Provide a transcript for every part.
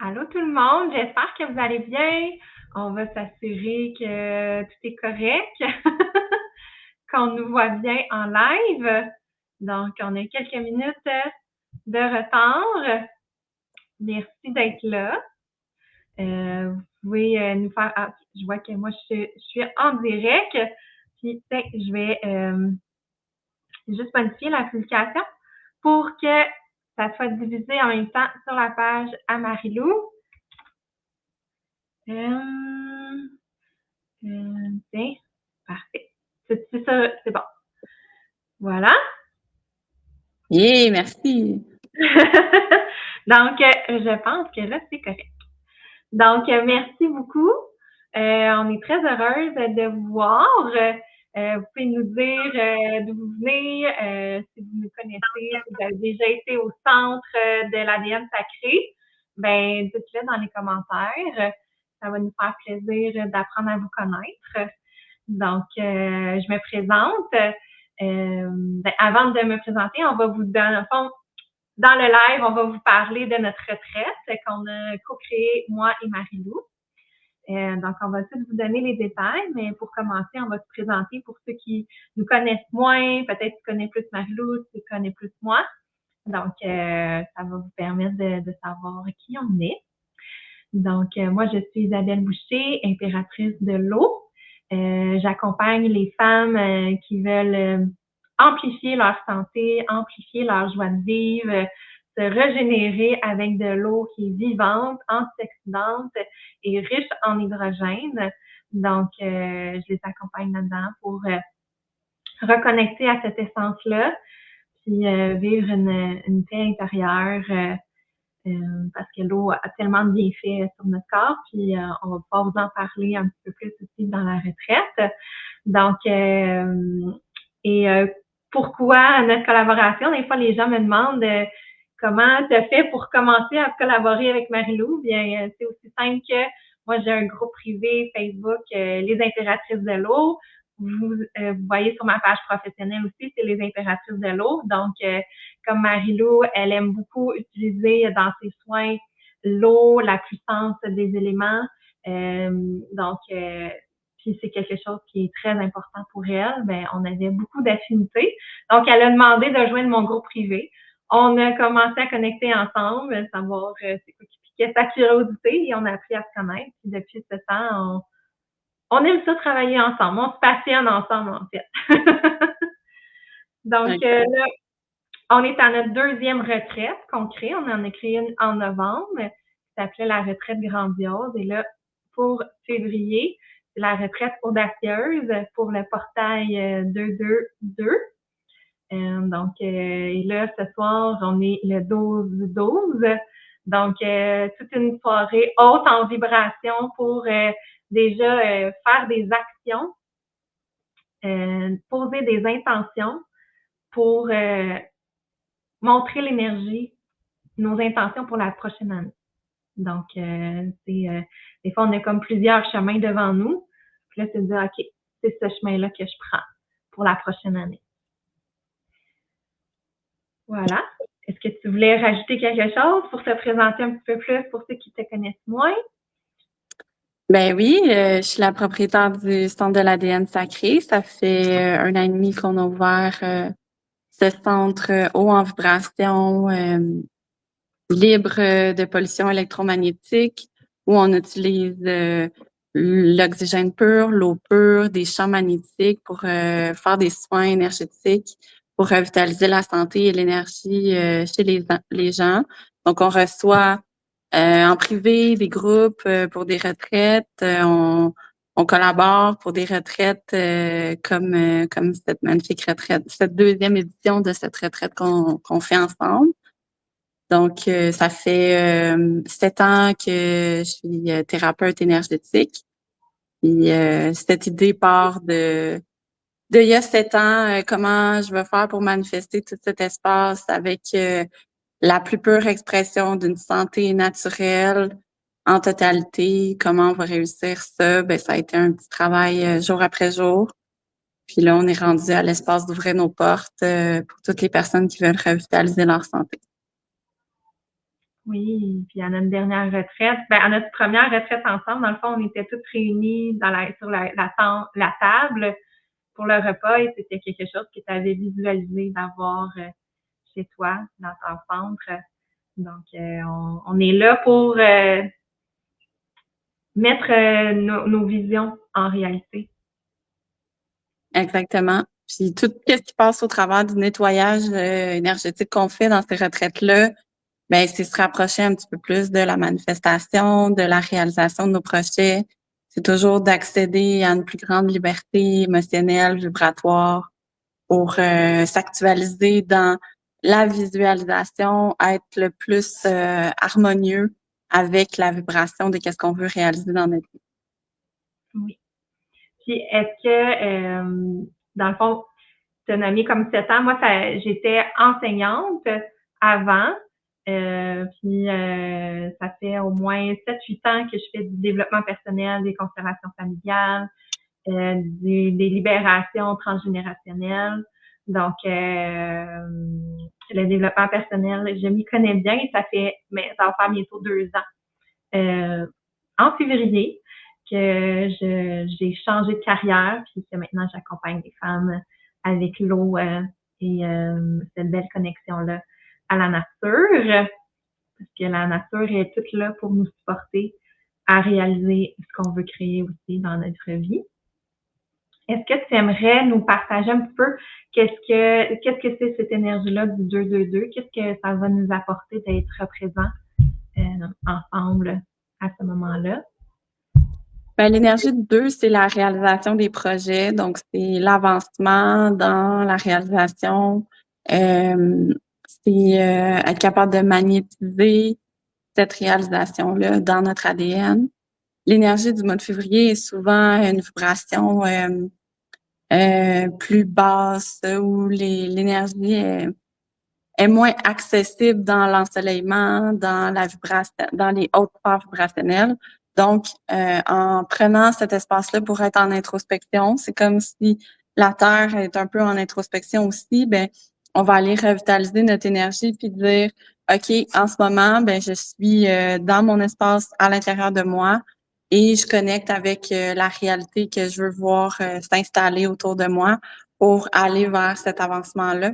Allô tout le monde, j'espère que vous allez bien. On va s'assurer que tout est correct, qu'on nous voit bien en live. Donc, on a quelques minutes de retard. Merci d'être là. Vous pouvez nous faire... Ah, je vois que moi, je suis en direct. Puis, je vais juste modifier la publication pour que ça soit divisé en même temps sur la page à Marie-Lou. Tiens, parfait. C'est ça, c'est bon. Voilà. Yeah, merci. Donc, je pense que là, c'est correct. Donc, merci beaucoup. On est très heureuse de vous voir. Vous pouvez nous dire d'où vous venez, si vous nous connaissez, si vous avez déjà été au centre de l'ADN sacré. Ben, dites-le dans les commentaires. Ça va nous faire plaisir d'apprendre à vous connaître. Donc, je me présente. Avant de me présenter, on va vous donner, dans le live, on va vous parler de notre retraite qu'on a co-créée, moi et Marie-Lou. Donc, on va tous vous donner les détails, mais pour commencer, on va se présenter pour ceux qui nous connaissent moins, peut-être tu connais plus Marie-Lou, tu connais plus moi. Donc, ça va vous permettre de savoir qui on est. Donc, moi, je suis Isabelle Boucher, impératrice de l'eau. J'accompagne les femmes qui veulent amplifier leur santé, amplifier leur joie de vivre, se régénérer avec de l'eau qui est vivante, antioxydante et riche en hydrogène. Donc, je les accompagne là-dedans pour reconnecter à cette essence-là, puis vivre une paix intérieure parce que l'eau a tellement de bienfaits sur notre corps, puis on va pouvoir vous en parler un petit peu plus aussi dans la retraite. Donc, pourquoi notre collaboration? Des fois, les gens me demandent comment tu as fait pour commencer à collaborer avec Marie-Lou. Bien, c'est aussi simple que moi, j'ai un groupe privé Facebook, Les Impératrices de l'eau. Vous voyez sur ma page professionnelle aussi, c'est Les Impératrices de l'eau. Donc, comme Marie-Lou, elle aime beaucoup utiliser dans ses soins l'eau, la puissance des éléments. Donc, puis c'est quelque chose qui est très important pour elle. Ben, on avait beaucoup d'affinités. Donc, elle a demandé de joindre mon groupe privé. On a commencé à connecter ensemble, savoir c'est quoi qui piquait sa curiosité et on a appris à se connaître. Puis depuis ce temps, on aime ça travailler ensemble. On se passionne ensemble, en fait. Donc, Okay. là, on est à notre deuxième retraite qu'on crée. On en a créé une en novembre qui s'appelait la retraite grandiose. Et là, pour février, c'est la retraite audacieuse pour le portail 222. Donc, et là, ce soir, on est le 12-12. Donc, toute une soirée haute en vibration pour déjà faire des actions, poser des intentions pour montrer l'énergie, nos intentions pour la prochaine année. Donc, des fois, on a comme plusieurs chemins devant nous. Puis là, c'est de dire, OK, c'est ce chemin-là que je prends pour la prochaine année. Voilà. Est-ce que tu voulais rajouter quelque chose pour te présenter un petit peu plus pour ceux qui te connaissent moins? Ben oui, je suis la propriétaire du centre de l'ADN sacré. Ça fait 1 an et demi qu'on a ouvert ce centre haut en vibration, libre de pollution électromagnétique, où on utilise l'oxygène pur, l'eau pure, des champs magnétiques pour faire des soins énergétiques, pour revitaliser la santé et l'énergie chez les gens. Donc, on reçoit en privé des groupes pour des retraites. On collabore pour des retraites comme cette magnifique retraite, cette deuxième édition de cette retraite qu'on fait ensemble. Donc, ça fait 7 ans que je suis thérapeute énergétique. Puis cette idée part de il y a 7 ans, comment je vais faire pour manifester tout cet espace avec la plus pure expression d'une santé naturelle en totalité. Comment on va réussir ça? Ben, ça a été un petit travail jour après jour. Puis là, on est rendu à l'espace d'ouvrir nos portes pour toutes les personnes qui veulent revitaliser leur santé. Oui, puis à notre dernière retraite, à notre première retraite ensemble, dans le fond, on était toutes réunies sur la table pour le repas et c'était quelque chose que tu avais visualisé d'avoir chez toi, dans ton centre. Donc, on est là pour mettre nos visions en réalité. Exactement. Puis tout ce qui passe au travers du nettoyage énergétique qu'on fait dans ces retraites-là, ben c'est se rapprocher un petit peu plus de la manifestation, de la réalisation de nos projets. C'est toujours d'accéder à une plus grande liberté émotionnelle, vibratoire, pour s'actualiser dans la visualisation, être le plus harmonieux avec la vibration de qu'est-ce qu'on veut réaliser dans notre vie. Oui. Puis est-ce que, dans le fond, tu as nommé comme 7 ans, moi, j'étais enseignante avant, puis ça fait au moins 7-8 ans que je fais du développement personnel, des constellations familiales, des libérations transgénérationnelles. Donc, le développement personnel, je m'y connais bien et ça va faire bientôt 2 ans. En février, que j'ai changé de carrière, puis que maintenant j'accompagne les femmes avec l'eau et cette belle connexion-là à la nature, parce que la nature est toute là pour nous supporter à réaliser ce qu'on veut créer aussi dans notre vie. Est-ce que tu aimerais nous partager un petit peu qu'est-ce que c'est cette énergie-là du 2-2-2? Qu'est-ce que ça va nous apporter d'être présents ensemble à ce moment-là? L'énergie de 2, c'est la réalisation des projets, donc c'est l'avancement dans la réalisation. C'est être capable de magnétiser cette réalisation-là dans notre ADN. L'énergie du mois de février est souvent une vibration plus basse où l'énergie est moins accessible dans l'ensoleillement, dans la vibration, dans les hautes sphères vibrationnelles. Donc, en prenant cet espace-là pour être en introspection, c'est comme si la Terre est un peu en introspection aussi, ben, on va aller revitaliser notre énergie puis dire, OK, en ce moment, ben, je suis dans mon espace à l'intérieur de moi et je connecte avec la réalité que je veux voir s'installer autour de moi pour aller vers cet avancement-là.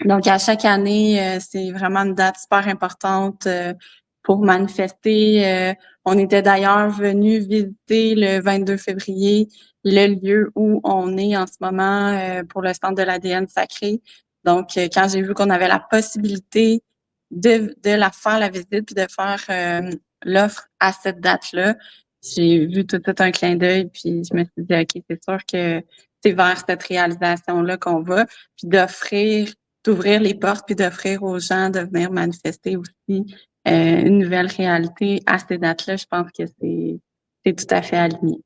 Donc, à chaque année, c'est vraiment une date super importante pour manifester. On était d'ailleurs venu visiter le 22 février le lieu où on est en ce moment pour le centre de l'ADN sacré. Donc, quand j'ai vu qu'on avait la possibilité de la faire, la visite, puis de faire l'offre à cette date-là, j'ai vu tout un clin d'œil, puis je me suis dit, OK, c'est sûr que c'est vers cette réalisation-là qu'on va, puis d'ouvrir les portes puis d'offrir aux gens de venir manifester aussi une nouvelle réalité à ces dates-là, je pense que c'est tout à fait aligné.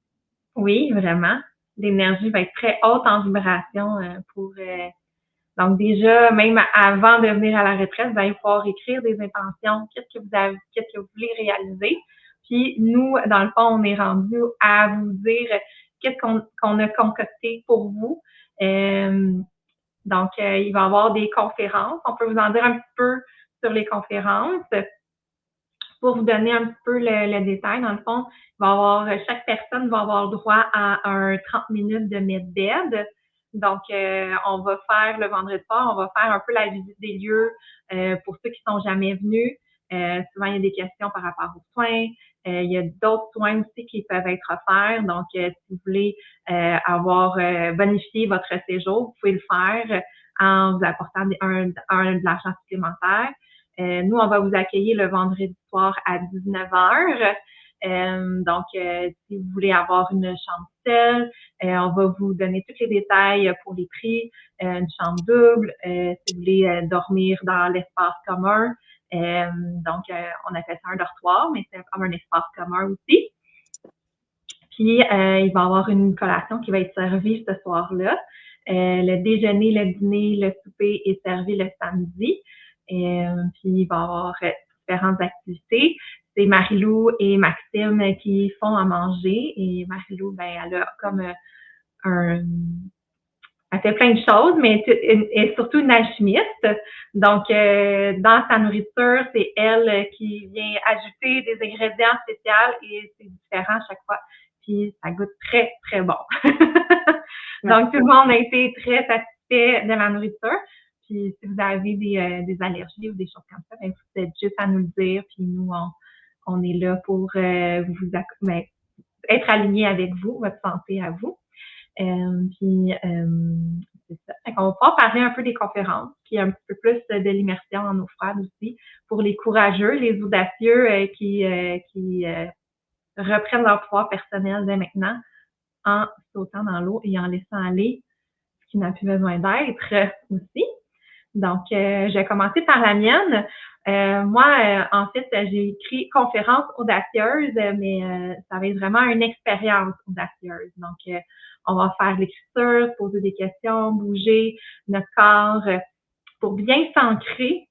Oui, vraiment. L'énergie va être très haute en vibration donc déjà, même avant de venir à la retraite, il va falloir écrire des intentions. Qu'est-ce que vous voulez réaliser? Puis nous, dans le fond, on est rendu à vous dire qu'est-ce qu'on a concocté pour vous. Donc, il va y avoir des conférences. On peut vous en dire un petit peu sur les conférences. Pour vous donner un petit peu le détail, dans le fond, chaque personne va avoir droit à un 30 minutes de med-bed. Donc, on va faire le vendredi soir, on va faire un peu la visite des lieux pour ceux qui sont jamais venus. Souvent, il y a des questions par rapport aux soins. Il y a d'autres soins aussi qui peuvent être offerts. Donc, si vous voulez avoir bonifié votre séjour, vous pouvez le faire en vous apportant de l'argent supplémentaire. Nous, on va vous accueillir le vendredi soir à 19h. Donc, si vous voulez avoir une chambre seule, on va vous donner tous les détails pour les prix, une chambre double, si vous voulez dormir dans l'espace commun. Donc, on appelle ça un dortoir, mais c'est comme un espace commun aussi. Puis, il va y avoir une collation qui va être servie ce soir-là. Le déjeuner, le dîner, le souper est servi le samedi. Puis, il va y avoir différentes activités. C'est Marie-Lou et Maxime qui font à manger. Et Marie-Lou, elle a comme elle fait plein de choses, mais elle est surtout une alchimiste. Donc, dans sa nourriture, c'est elle qui vient ajouter des ingrédients spéciaux et c'est différent à chaque fois. Puis, ça goûte très, très bon. Donc, tout le monde a été très satisfait de la nourriture. Puis, si vous avez des allergies ou des choses comme ça, ben, vous êtes juste à nous le dire. Puis, nous, on est là pour être alignés avec vous, votre santé à vous. C'est ça. On va pouvoir parler un peu des conférences, puis un petit peu plus de l'immersion en eau froide aussi, pour les courageux, les audacieux qui reprennent leur pouvoir personnel dès maintenant en sautant dans l'eau et en laissant aller ce qui n'a plus besoin d'être aussi. Donc, je vais commencer par la mienne. Moi, en fait, j'ai écrit conférence audacieuse, mais ça va être vraiment une expérience audacieuse. Donc, on va faire l'écriture, poser des questions, bouger notre corps pour bien s'ancrer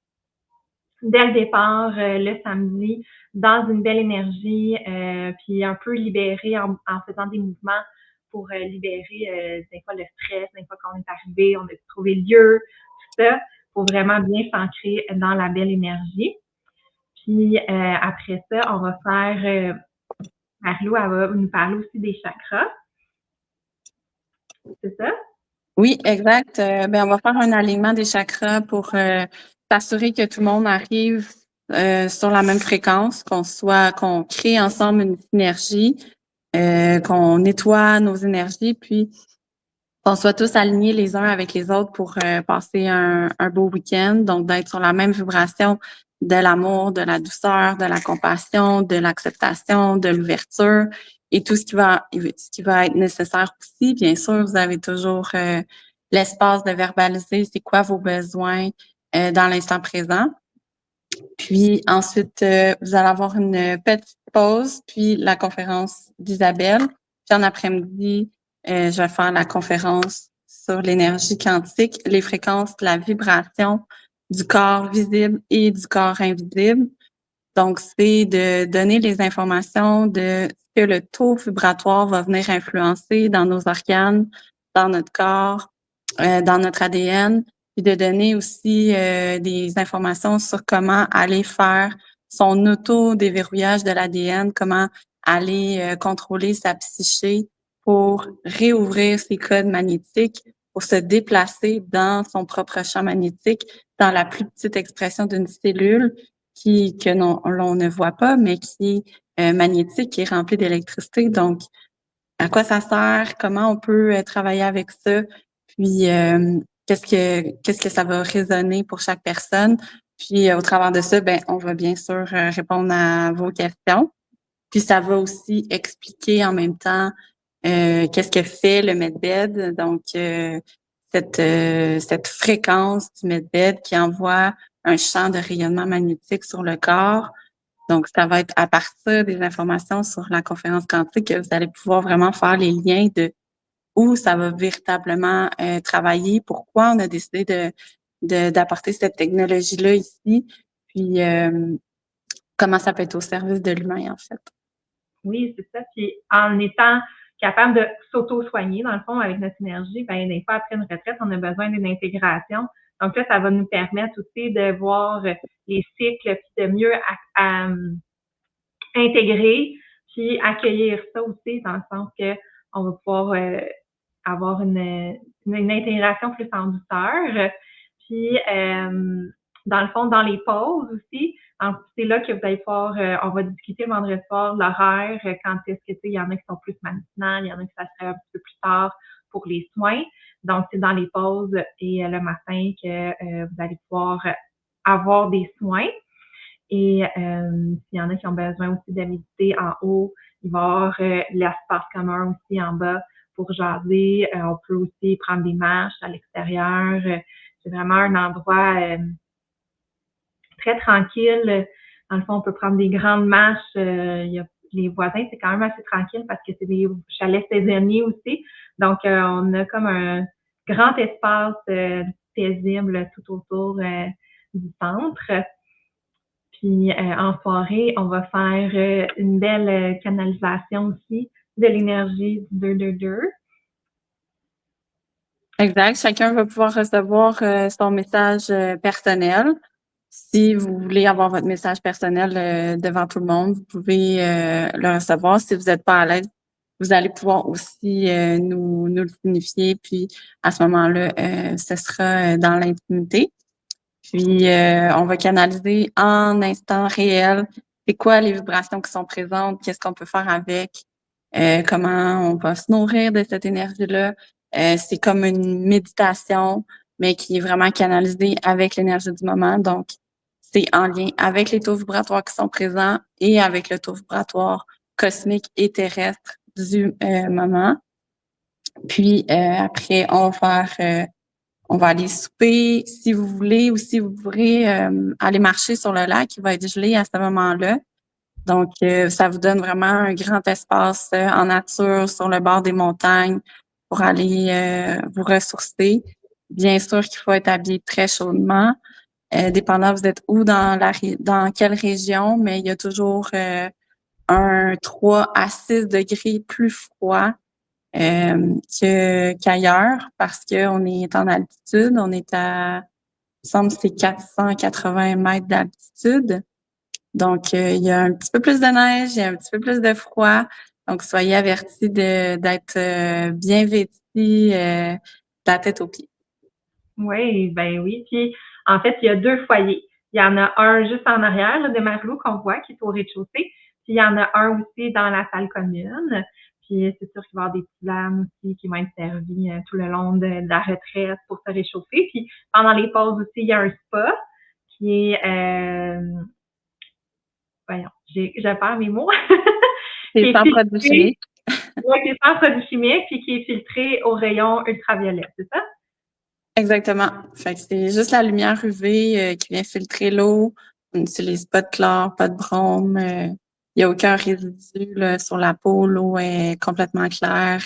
dès le départ, le samedi, dans une belle énergie, puis un peu libérer en faisant des mouvements pour libérer des fois le stress, des fois qu'on est arrivé, on a trouvé le lieu, tout ça, pour vraiment bien s'ancrer dans la belle énergie. Puis après ça, on va faire, Marie-Lou, elle va nous parler aussi des chakras. C'est ça? Oui, exact. On va faire un alignement des chakras pour s'assurer que tout le monde arrive sur la même fréquence, qu'on crée ensemble une synergie, qu'on nettoie nos énergies, puis qu'on soit tous alignés les uns avec les autres pour passer un beau week-end. Donc, d'être sur la même vibration de l'amour, de la douceur, de la compassion, de l'acceptation, de l'ouverture et tout ce qui va être nécessaire aussi. Bien sûr, vous avez toujours l'espace de verbaliser c'est quoi vos besoins dans l'instant présent. Puis ensuite, vous allez avoir une petite pause, puis la conférence d'Isabelle. Puis en après-midi, je vais faire la conférence sur l'énergie quantique, les fréquences de la vibration du corps visible et du corps invisible. Donc, c'est de donner les informations de ce que le taux vibratoire va venir influencer dans nos organes, dans notre corps, dans notre ADN, puis de donner aussi des informations sur comment aller faire son auto-déverrouillage de l'ADN, comment aller contrôler sa psyché pour réouvrir ses codes magnétiques, pour se déplacer dans son propre champ magnétique, dans la plus petite expression d'une cellule l'on ne voit pas, mais qui est magnétique, qui est remplie d'électricité. Donc, à quoi ça sert? Comment on peut travailler avec ça? Puis, qu'est-ce que ça va résonner pour chaque personne? Puis, au travers de ça, on va bien sûr répondre à vos questions. Puis, ça va aussi expliquer en même temps qu'est-ce que fait le medbed. Donc, cette fréquence du medbed qui envoie un champ de rayonnement magnétique sur le corps. Donc, ça va être à partir des informations sur la conférence quantique que vous allez pouvoir vraiment faire les liens de où ça va véritablement travailler, pourquoi on a décidé d'apporter cette technologie-là ici, puis comment ça peut être au service de l'humain, en fait. Oui, c'est ça. Puis en étant capable de s'auto-soigner, dans le fond, avec notre énergie, des fois, après une retraite, on a besoin d'une intégration. Donc là, ça va nous permettre aussi de voir les cycles, puis de mieux intégrer, puis accueillir ça aussi, dans le sens que on va pouvoir avoir une intégration plus en douceur. Puis, dans le fond, dans les pauses aussi, c'est là que vous allez pouvoir, on va discuter vendredi soir, l'horaire, quand est-ce que, il y en a qui sont plus matinales, il y en a qui ça serait un petit peu plus tard pour les soins. Donc, c'est dans les pauses et le matin que vous allez pouvoir avoir des soins. Et s'il y en a qui ont besoin aussi de méditer en haut, il va y avoir l'espace commun aussi en bas pour jaser. On peut aussi prendre des marches à l'extérieur. C'est vraiment un endroit très tranquille. Dans le fond, on peut prendre des grandes marches. Les voisins, c'est quand même assez tranquille parce que c'est des chalets saisonniers aussi. Donc, on a comme un grand espace paisible tout autour du centre. Puis en soirée, on va faire une belle canalisation aussi de l'énergie du 2-2-2. Exact. Chacun va pouvoir recevoir son message personnel. Si vous voulez avoir votre message personnel devant tout le monde, vous pouvez le recevoir. Si vous n'êtes pas à l'aise, vous allez pouvoir aussi nous le signifier. Puis à ce moment-là, ce sera dans l'intimité. Puis on va canaliser en instant réel. C'est quoi les vibrations qui sont présentes? Qu'est-ce qu'on peut faire avec? Comment on va se nourrir de cette énergie-là? C'est comme une méditation, mais qui est vraiment canalisée avec l'énergie du moment. Donc, c'est en lien avec les taux vibratoires qui sont présents et avec le taux vibratoire cosmique et terrestre du moment. Puis après, on va aller souper si vous voulez ou si vous pourrez aller marcher sur le lac qui va être gelé à ce moment-là. Donc, ça vous donne vraiment un grand espace en nature sur le bord des montagnes pour aller vous ressourcer. Bien sûr qu'il faut être habillé très chaudement. Dépendant vous êtes où dans quelle région, mais il y a toujours un 3 à 6 degrés plus froid qu'ailleurs parce qu'on est en altitude. On est à, il me semble que c'est 480 mètres d'altitude. Donc, il y a un petit peu plus de neige, il y a un petit peu plus de froid. Donc, soyez avertis d'être bien vêtis de la tête aux pieds. Oui, ben oui. Puis, en fait, il y a 2 foyers. Il y en a un juste en arrière là, de Marlou qu'on voit, qui est au rez-de-chaussée. Puis, il y en a un aussi dans la salle commune. Puis, c'est sûr qu'il va y avoir des tisanes aussi qui vont être servies tout le long de la retraite pour se réchauffer. Puis, pendant les pauses aussi, il y a un spa qui est, voyons, je perds mes mots, qui C'est est sans produits filtré, chimiques. ouais, qui est sans produits chimiques, puis qui est filtré au rayon ultraviolet, c'est ça? Exactement. Fait que c'est juste la lumière UV qui vient filtrer l'eau. On n'utilise pas de chlore, pas de brome. Il n'y a aucun résidu là, sur la peau. L'eau est complètement claire,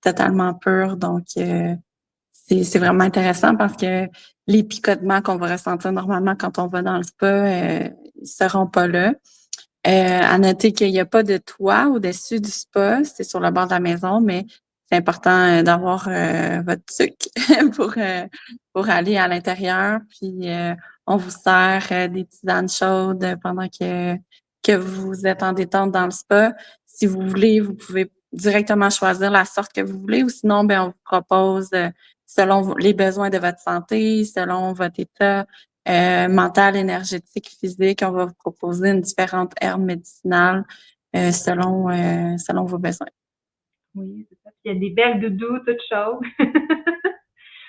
totalement pure. Donc, c'est vraiment intéressant parce que les picotements qu'on va ressentir normalement quand on va dans le spa, ils seront pas là. À noter qu'il n'y a pas de toit au-dessus du spa, c'est sur le bord de la maison, mais c'est important d'avoir votre tuc pour aller à l'intérieur. Puis on vous sert des tisanes chaudes pendant que vous êtes en détente dans le spa. Si vous voulez, vous pouvez directement choisir la sorte que vous voulez, ou sinon, ben on vous propose selon les besoins de votre santé, selon votre état mental, énergétique, physique. On va vous proposer une différente herbe médicinale selon vos besoins. Oui, c'est ça. Puis il y a des belles doudous toutes chaudes.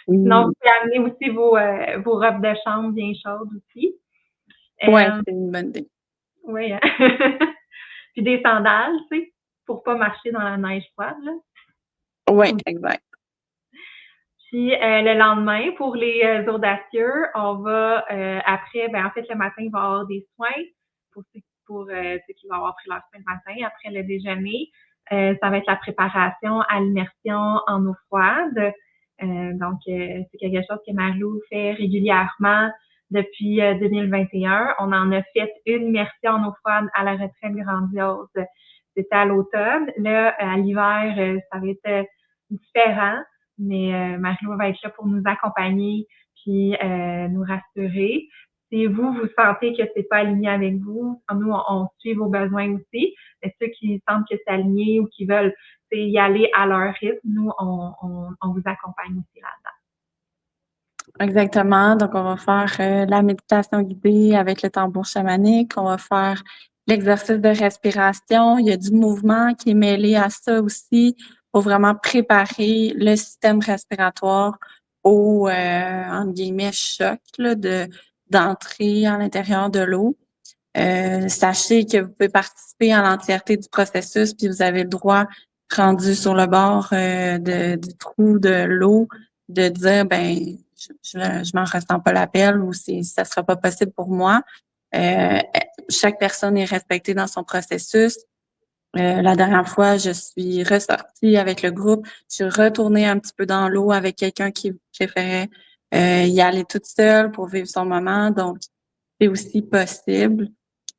Sinon, vous Oui, pouvez amener aussi vos robes de chambre bien chaudes aussi. ouais, Euh, c'est une bonne idée. oui, hein? Puis des sandales, tu sais, pour pas marcher dans la neige froide, là. Oui, exact. Puis le lendemain, pour les audacieux, on va après, ben en fait le matin, il va y avoir des soins pour ceux qui vont avoir pris leur soin le matin. Après le déjeuner, ça va être la préparation à l'immersion en eau froide. Donc c'est quelque chose que Marlou fait régulièrement depuis 2021. On en a fait une immersion en eau froide à la retraite grandiose. C'était à l'automne. Là, à l'hiver, ça va être différent. Mais Marie-Lou va être là pour nous accompagner puis nous rassurer. Si vous, vous sentez que c'est pas aligné avec vous, nous, on suit vos besoins aussi. Mais ceux qui sentent que c'est aligné ou qui veulent y aller à leur rythme, nous, on vous accompagne aussi là-dedans. Exactement. Donc, on va faire la méditation guidée avec le tambour chamanique. On va faire l'exercice de respiration. Il y a du mouvement qui est mêlé à ça aussi pour vraiment préparer le système respiratoire au, entre guillemets, choc là, d'entrer à l'intérieur de l'eau. Sachez que vous pouvez participer à l'entièreté du processus, puis vous avez le droit, rendu sur le bord du trou de l'eau, de dire ben je m'en ressens pas l'appel ou ça sera pas possible pour moi. Euh, Chaque personne est respectée dans son processus. La dernière fois, je suis ressortie avec le groupe. Je suis retournée un petit peu dans l'eau avec quelqu'un qui préférait y aller toute seule pour vivre son moment. Donc, c'est aussi possible.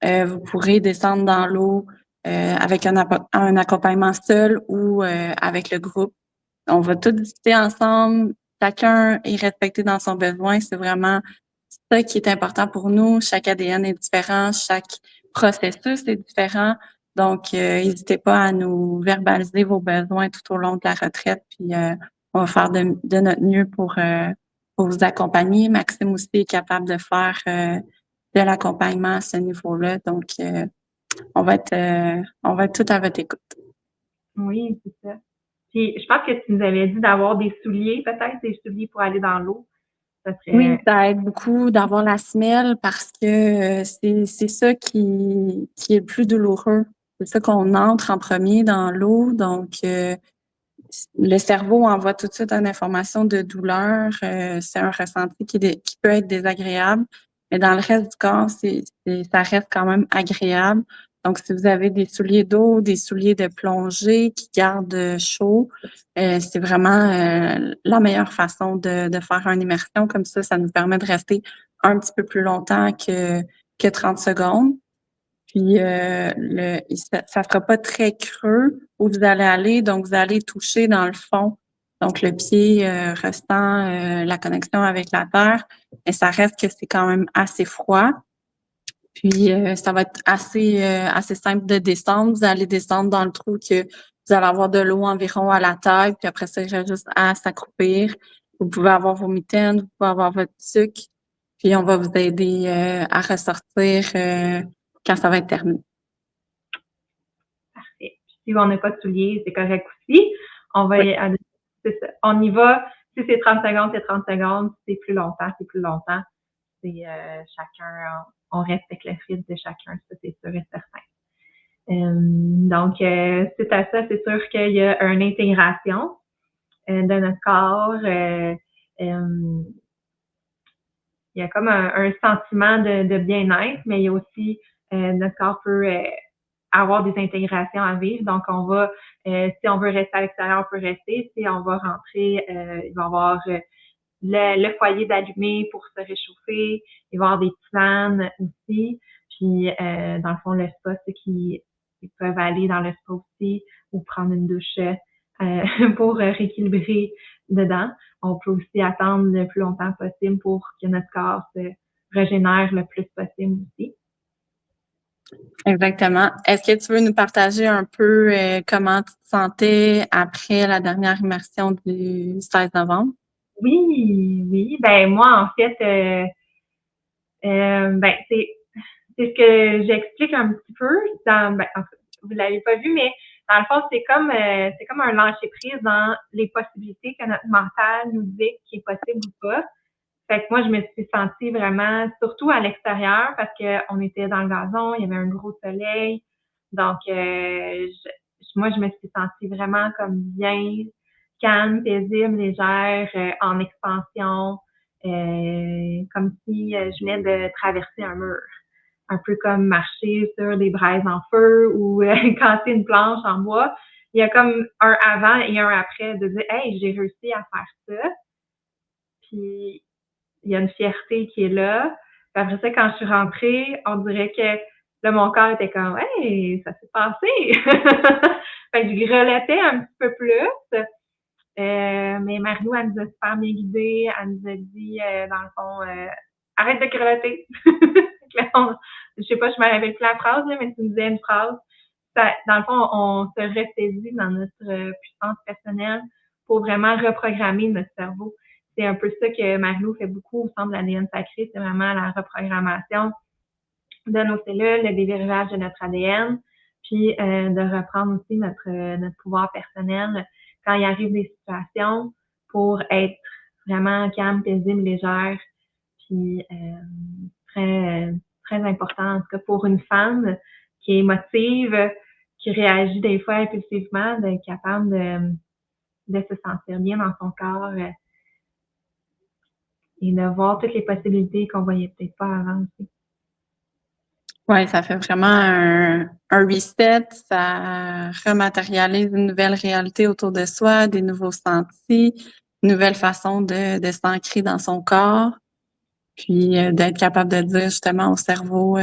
Vous pourrez descendre dans l'eau avec un accompagnement seul ou avec le groupe. On va tout discuter ensemble. Chacun est respecté dans son besoin. C'est vraiment ça qui est important pour nous. Chaque ADN est différent. Chaque processus est différent. Donc, n'hésitez pas à nous verbaliser vos besoins tout au long de la retraite. Puis, on va faire de notre mieux pour vous accompagner. Maxime aussi est capable de faire de l'accompagnement à ce niveau-là. Donc, on va être tout à votre écoute. Oui, c'est ça. Puis, je pense que tu nous avais dit d'avoir des souliers, peut-être, des souliers pour aller dans l'eau. Ça serait... Oui, ça aide beaucoup d'avoir la semelle parce que c'est ça qui est le plus douloureux. C'est ça qu'on entre en premier dans l'eau. Donc, le cerveau envoie tout de suite une information de douleur. C'est un ressenti qui peut être désagréable, mais dans le reste du corps, ça reste quand même agréable. Donc, si vous avez des souliers d'eau, des souliers de plongée qui gardent chaud, c'est vraiment la meilleure façon de faire une immersion. Comme ça nous permet de rester un petit peu plus longtemps que 30 secondes. Puis ça sera pas très creux où vous allez aller, donc vous allez toucher dans le fond. Donc le pied restant la connexion avec la terre, mais ça reste que c'est quand même assez froid. Puis ça va être assez simple de descendre. Vous allez descendre dans le trou que vous allez avoir de l'eau environ à la taille, puis après ça, il reste juste à s'accroupir. Vous pouvez avoir vos mitaines, vous pouvez avoir votre tuque, puis on va vous aider à ressortir quand ça va être terminé. Parfait. Puis, si on n'a pas de souliers, c'est correct aussi. On va c'est ça. On y va. Si c'est 30 secondes, c'est 30 secondes. Si c'est plus longtemps, c'est plus longtemps. C'est chacun, on respecte le rythme de chacun, ça c'est sûr et certain. Donc, suite à ça, c'est sûr qu'il y a une intégration de notre corps. Il y a comme un sentiment de bien-être, mais il y a aussi notre corps peut avoir des intégrations à vivre. Donc, on va, si on veut rester à l'extérieur, on peut rester. Si on va rentrer, il va y avoir le foyer d'allumé pour se réchauffer. Il va y avoir des tisanes aussi. Puis, dans le fond, le spa, c'est qu'ils peuvent aller dans le spa aussi ou prendre une douche pour rééquilibrer dedans. On peut aussi attendre le plus longtemps possible pour que notre corps se régénère le plus possible aussi. Exactement. Est-ce que tu veux nous partager un peu comment tu te sentais après la dernière immersion du 16 novembre? Oui. Ben moi, en fait, ben c'est ce que j'explique un petit peu dans, ben, vous l'avez pas vu, mais dans le fond, c'est comme un lâcher prise dans les possibilités que notre mental nous dit qui est possible ou pas. Fait que moi, je me suis sentie vraiment, surtout à l'extérieur, parce qu'on était dans le gazon, il y avait un gros soleil. Donc, moi, je me suis sentie vraiment comme bien, calme, paisible, légère, en expansion, comme si je venais de traverser un mur. Un peu comme marcher sur des braises en feu ou casser une planche en bois. Il y a comme un avant et un après de dire « Hey, j'ai réussi à faire ça ». Puis, il y a une fierté qui est là. Puis après ça, quand je suis rentrée, on dirait que là, mon corps était comme « Hey, ça s'est passé! » Fait que je grelottais un petit peu plus. Mais Marie-Lou, elle nous a super bien guidés. Elle nous a dit, dans le fond, arrête de grelotter. Je sais pas, je me rappelle plus la phrase, là, mais tu nous disais une phrase. Ça, dans le fond, on se ressaisit dans notre puissance personnelle pour vraiment reprogrammer notre cerveau. C'est un peu ça que Marie-Lou fait beaucoup au centre de l'ADN sacré. C'est vraiment la reprogrammation de nos cellules, le déverrouillage de notre ADN, puis de reprendre aussi notre pouvoir personnel quand il arrive des situations pour être vraiment calme, paisible, légère, puis très important, en tout cas pour une femme qui est émotive, qui réagit des fois impulsivement, d'être capable de se sentir bien dans son corps et de voir toutes les possibilités qu'on voyait peut-être pas avant aussi. Oui, ça fait vraiment un reset, ça rematérialise une nouvelle réalité autour de soi, des nouveaux sentis, une nouvelle façon de s'ancrer dans son corps, puis d'être capable de dire justement au cerveau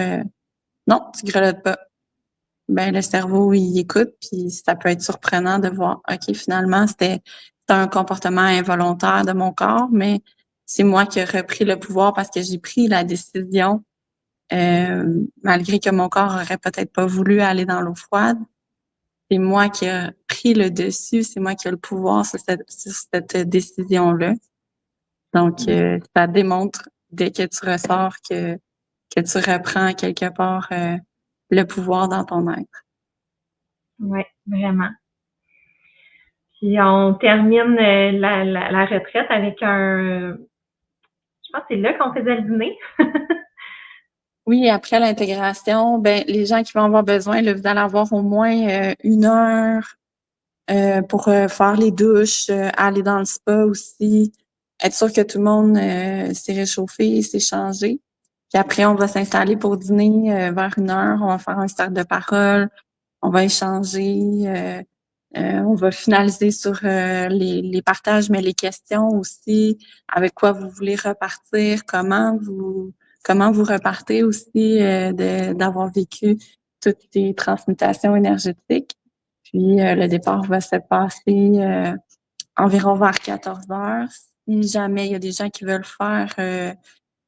non, tu grelottes pas. Ben le cerveau il écoute, puis ça peut être surprenant de voir OK, finalement, c'était un comportement involontaire de mon corps, mais c'est moi qui ai repris le pouvoir parce que j'ai pris la décision, malgré que mon corps aurait peut-être pas voulu aller dans l'eau froide. C'est moi qui ai pris le dessus, c'est moi qui ai le pouvoir sur cette décision-là. Donc, ça démontre dès que tu ressors que tu reprends quelque part le pouvoir dans ton être. Oui, vraiment. Puis on termine la retraite avec je pense que c'est là qu'on faisait le dîner. Oui, après l'intégration, ben les gens qui vont avoir besoin, là, vous allez avoir au moins 1 heure pour faire les douches, aller dans le spa aussi, être sûr que tout le monde s'est réchauffé, s'est changé. Puis après, on va s'installer pour dîner vers 1 heure. On va faire un cercle de parole. On va échanger. On va finaliser sur les partages, mais les questions aussi. Avec quoi vous voulez repartir? Comment vous repartez aussi d'avoir vécu toutes ces transmutations énergétiques. Puis le départ va se passer environ vers 14 heures. Si jamais il y a des gens qui veulent faire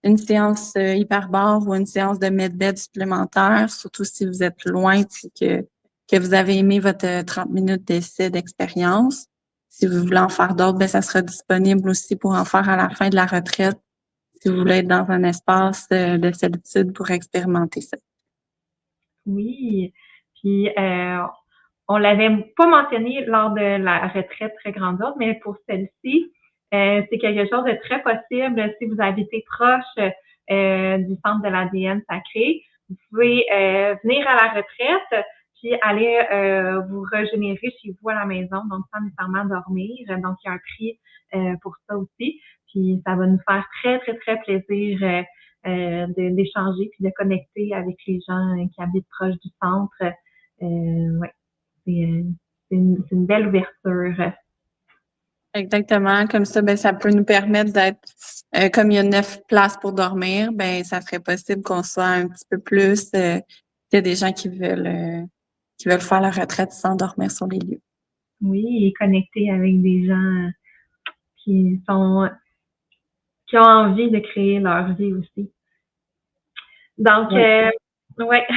une séance hyperbare ou une séance de medbed supplémentaire, surtout si vous êtes loin et que vous avez aimé votre 30 minutes d'essai d'expérience. Si vous voulez en faire d'autres, ben ça sera disponible aussi pour en faire à la fin de la retraite, si vous voulez être dans un espace de solitude pour expérimenter ça. Oui, puis on l'avait pas mentionné lors de la retraite très grandiose, mais pour celle-ci, c'est quelque chose de très possible si vous habitez proche du centre de l'ADN sacré. Vous pouvez venir à la retraite puis aller vous régénérer chez vous à la maison, donc sans nécessairement dormir. Donc, il y a un prix pour ça aussi. Puis, ça va nous faire très, très, très plaisir d'échanger puis de connecter avec les gens qui habitent proche du centre. Ouais, c'est une belle ouverture. Exactement. Comme ça, ben, ça peut nous permettre d'être, comme il y a 9 places pour dormir, ben, ça serait possible qu'on soit un petit peu plus, il y a des gens qui veulent faire la retraite sans dormir sur les lieux. Oui, et connecter avec des gens qui sont, qui ont envie de créer leur vie aussi. Donc, ouais.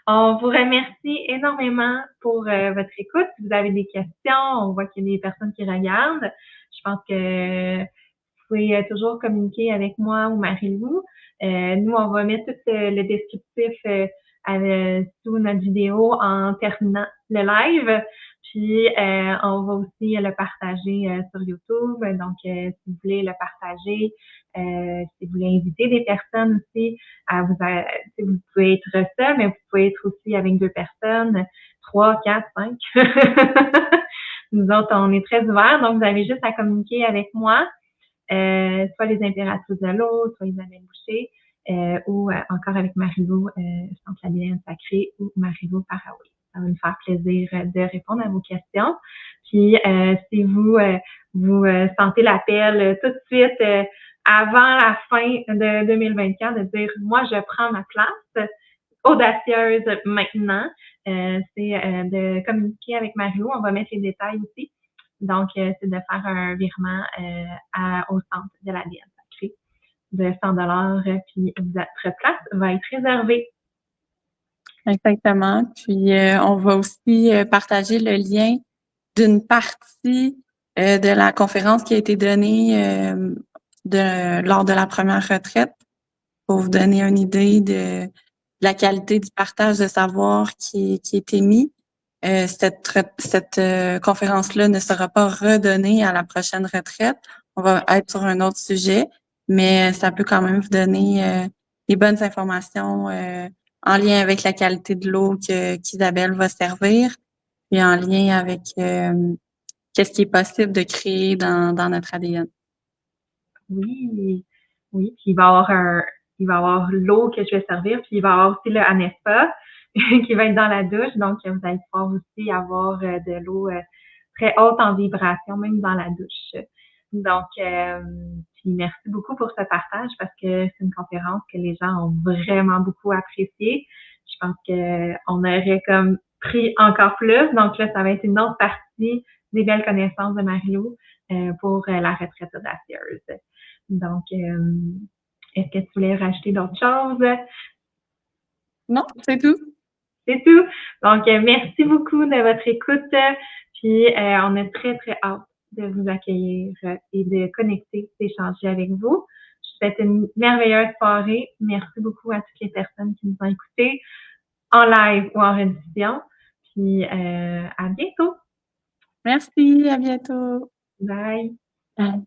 On vous remercie énormément pour votre écoute. Si vous avez des questions, on voit qu'il y a des personnes qui regardent. Je pense que vous pouvez toujours communiquer avec moi ou Marie-Lou. Nous, on va mettre tout le descriptif sous notre vidéo en terminant le live. Puis, on va aussi le partager sur YouTube. Donc, si vous voulez le partager, si vous voulez inviter des personnes aussi, vous pouvez être seul, mais vous pouvez être aussi avec 2 personnes, 3, 4, 5. Nous autres, on est très ouverts, donc vous avez juste à communiquer avec moi, soit les impératrices de l'eau, soit Isabelle Boucher, ou encore avec Marie-Lou, Centre l'ADN sacré, ou Marie-Lou Paraoui. Ça va nous faire plaisir de répondre à vos questions. Puis, si vous sentez l'appel tout de suite avant la fin de 2024, de dire « Moi, je prends ma place audacieuse maintenant », c'est de communiquer avec Marie-Lou. On va mettre les détails aussi. Donc, c'est de faire un virement au centre de l'ADN sacré de 100 $, puis votre place va être réservée. Exactement. Puis, on va aussi partager le lien d'une partie de la conférence qui a été donnée lors de la première retraite pour vous donner une idée de la qualité du partage de savoir qui est émis. Cette conférence-là ne sera pas redonnée à la prochaine retraite. On va être sur un autre sujet, mais ça peut quand même vous donner des bonnes informations en lien avec la qualité de l'eau qu'Isabelle va servir et en lien avec qu'est-ce qui est possible de créer dans notre ADN. Oui, oui. Puis il va y avoir l'eau que je vais servir, puis il va y avoir aussi le Anespa qui va être dans la douche. Donc, vous allez pouvoir aussi avoir de l'eau très haute en vibration, même dans la douche. Donc, puis merci beaucoup pour ce partage parce que c'est une conférence que les gens ont vraiment beaucoup appréciée. Je pense qu'on aurait comme pris encore plus. Donc là, ça va être une autre partie des belles connaissances de Mario pour la retraite audacieuse. Donc, est-ce que tu voulais rajouter d'autres choses? Non, c'est tout. C'est tout. Donc, merci beaucoup de votre écoute. Puis, on a très, très hâte de vous accueillir et de connecter, d'échanger avec vous. Je vous souhaite une merveilleuse soirée. Merci beaucoup à toutes les personnes qui nous ont écoutés en live ou en rediffusion. Puis, à bientôt. Merci, à bientôt. Bye. Bye.